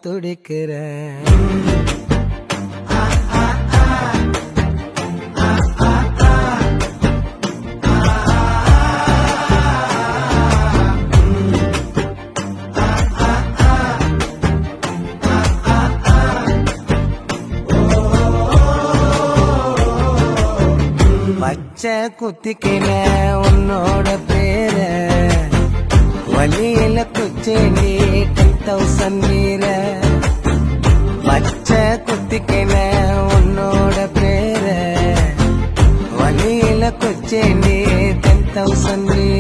துடிக்கிறேன். பச்சை குத்திக்கின உன்னோட பேர வழியில குச்சேண்டி 10,000 வீர. பச்சை குத்திக்கின உன்னோட பேர வழியில குச்சேண்டி 10,000 வீர.